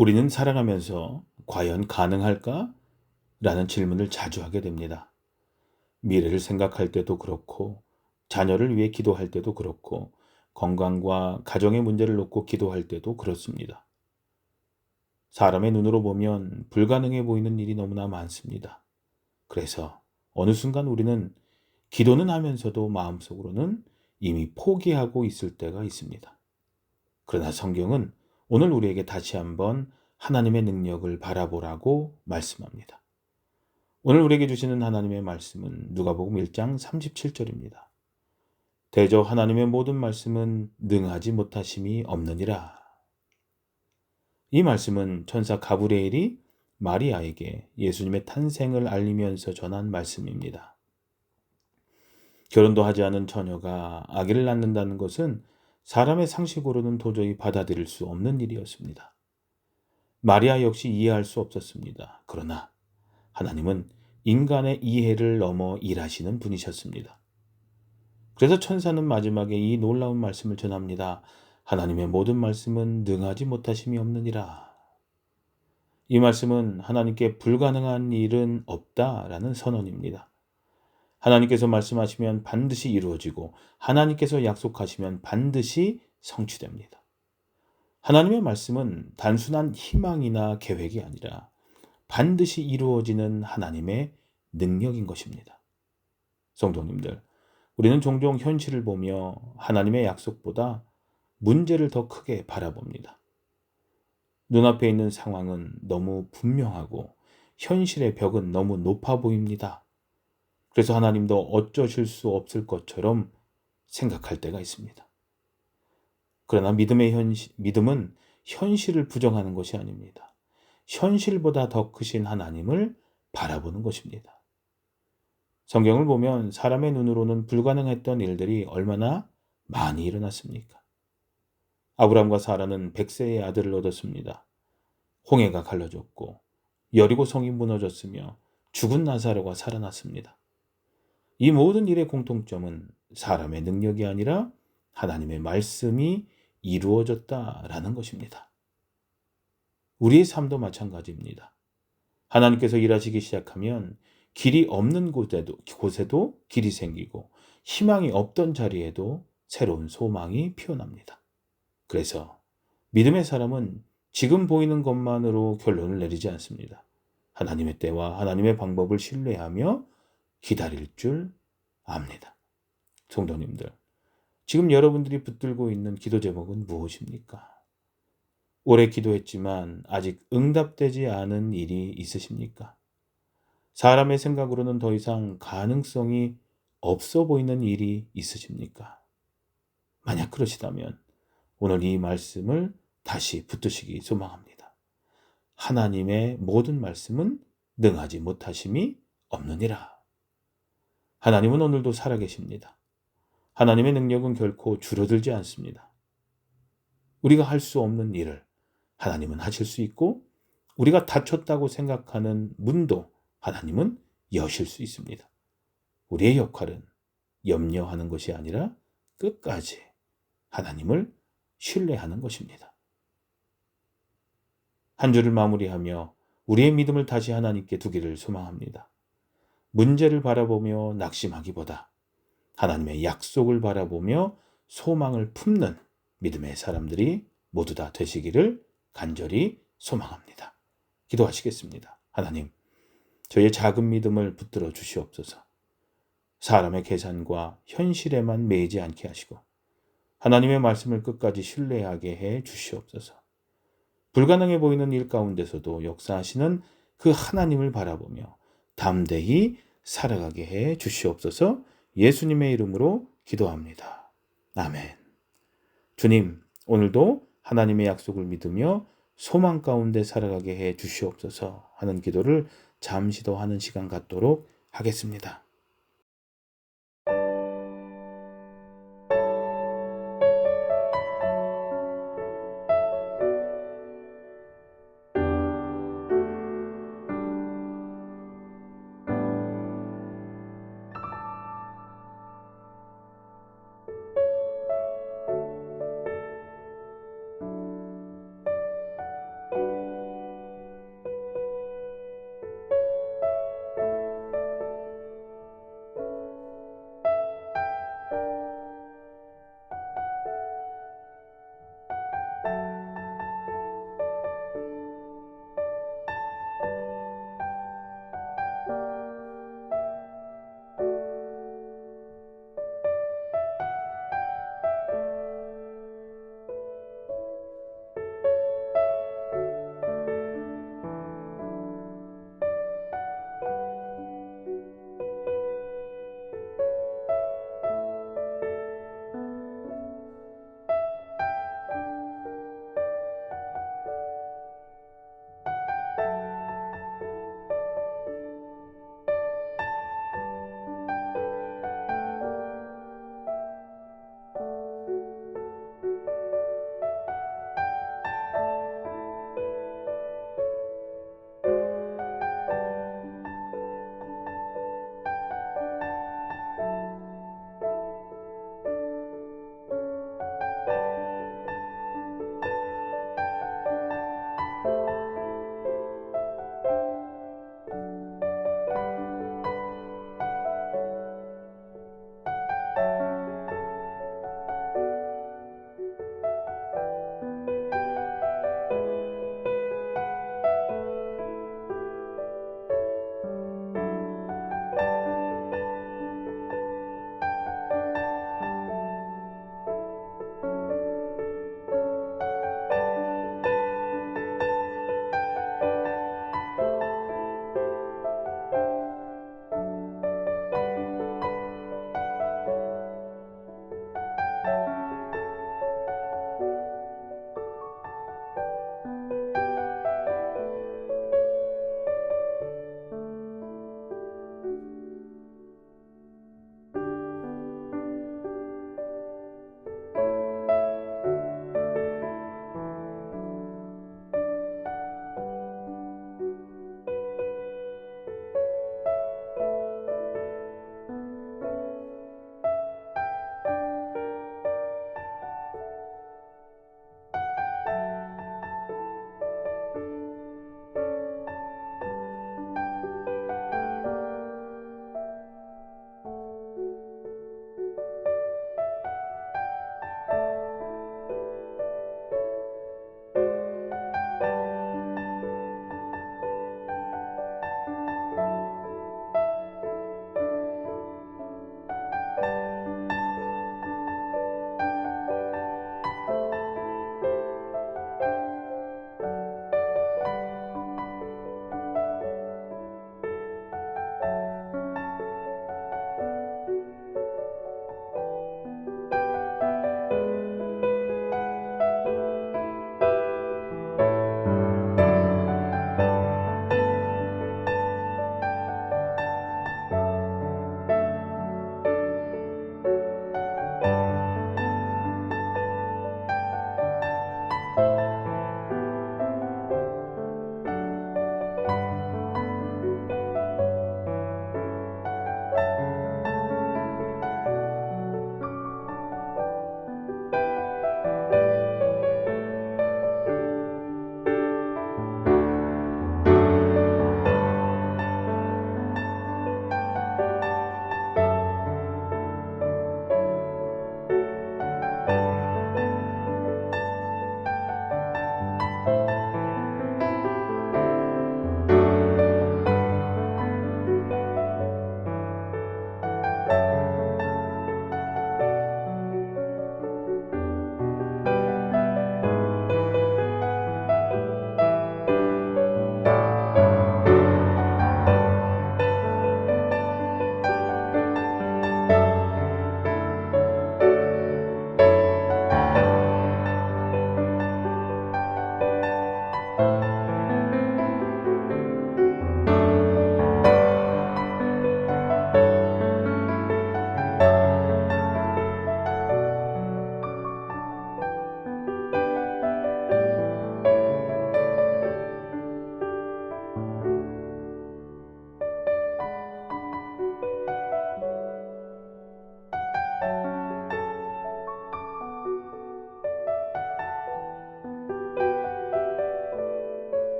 우리는 살아가면서 과연 가능할까? 라는 질문을 자주 하게 됩니다. 미래를 생각할 때도 그렇고, 자녀를 위해 기도할 때도 그렇고, 건강과 가정의 문제를 놓고 기도할 때도 그렇습니다. 사람의 눈으로 보면 불가능해 보이는 일이 너무나 많습니다. 그래서 어느 순간 우리는 기도는 하면서도 마음속으로는 이미 포기하고 있을 때가 있습니다. 그러나 성경은 오늘 우리에게 다시 한번 하나님의 능력을 바라보라고 말씀합니다. 오늘 우리에게 주시는 하나님의 말씀은 누가복음 1장 37절입니다. 대저 하나님의 모든 말씀은 능하지 못하심이 없느니라. 이 말씀은 천사 가브리엘이 마리아에게 예수님의 탄생을 알리면서 전한 말씀입니다. 결혼도 하지 않은 처녀가 아기를 낳는다는 것은 사람의 상식으로는 도저히 받아들일 수 없는 일이었습니다. 마리아 역시 이해할 수 없었습니다. 그러나 하나님은 인간의 이해를 넘어 일하시는 분이셨습니다. 그래서 천사는 마지막에 이 놀라운 말씀을 전합니다. 하나님의 모든 말씀은 능하지 못하심이 없느니라. 이 말씀은 하나님께 불가능한 일은 없다라는 선언입니다. 하나님께서 말씀하시면 반드시 이루어지고 하나님께서 약속하시면 반드시 성취됩니다. 하나님의 말씀은 단순한 희망이나 계획이 아니라 반드시 이루어지는 하나님의 능력인 것입니다. 성도님들, 우리는 종종 현실을 보며 하나님의 약속보다 문제를 더 크게 바라봅니다. 눈앞에 있는 상황은 너무 분명하고 현실의 벽은 너무 높아 보입니다. 그래서 하나님도 어쩌실 수 없을 것처럼 생각할 때가 있습니다. 그러나 믿음은 현실을 부정하는 것이 아닙니다. 현실보다 더 크신 하나님을 바라보는 것입니다. 성경을 보면 사람의 눈으로는 불가능했던 일들이 얼마나 많이 일어났습니까? 아브람과 사라는 100세의 아들을 얻었습니다. 홍해가 갈라졌고 여리고 성이 무너졌으며 죽은 나사로가 살아났습니다. 이 모든 일의 공통점은 사람의 능력이 아니라 하나님의 말씀이 이루어졌다라는 것입니다. 우리의 삶도 마찬가지입니다. 하나님께서 일하시기 시작하면 길이 없는 곳에도 길이 생기고 희망이 없던 자리에도 새로운 소망이 피어납니다. 그래서 믿음의 사람은 지금 보이는 것만으로 결론을 내리지 않습니다. 하나님의 때와 하나님의 방법을 신뢰하며 기다릴 줄 압니다. 성도님들, 지금 여러분들이 붙들고 있는 기도 제목은 무엇입니까? 오래 기도했지만 아직 응답되지 않은 일이 있으십니까? 사람의 생각으로는 더 이상 가능성이 없어 보이는 일이 있으십니까? 만약 그러시다면 오늘 이 말씀을 다시 붙드시기 소망합니다. 하나님의 모든 말씀은 능하지 못하심이 없느니라. 하나님은 오늘도 살아계십니다. 하나님의 능력은 결코 줄어들지 않습니다. 우리가 할 수 없는 일을 하나님은 하실 수 있고 우리가 닫혔다고 생각하는 문도 하나님은 여실 수 있습니다. 우리의 역할은 염려하는 것이 아니라 끝까지 하나님을 신뢰하는 것입니다. 한 주를 마무리하며 우리의 믿음을 다시 하나님께 두기를 소망합니다. 문제를 바라보며 낙심하기보다 하나님의 약속을 바라보며 소망을 품는 믿음의 사람들이 모두 다 되시기를 간절히 소망합니다. 기도하시겠습니다. 하나님, 저의 작은 믿음을 붙들어 주시옵소서. 사람의 계산과 현실에만 매이지 않게 하시고 하나님의 말씀을 끝까지 신뢰하게 해 주시옵소서. 불가능해 보이는 일 가운데서도 역사하시는 그 하나님을 바라보며 담대히 살아가게 해 주시옵소서. 예수님의 이름으로 기도합니다. 아멘. 주님, 오늘도 하나님의 약속을 믿으며 소망 가운데 살아가게 해 주시옵소서 하는 기도를 잠시 더 하는 시간 갖도록 하겠습니다.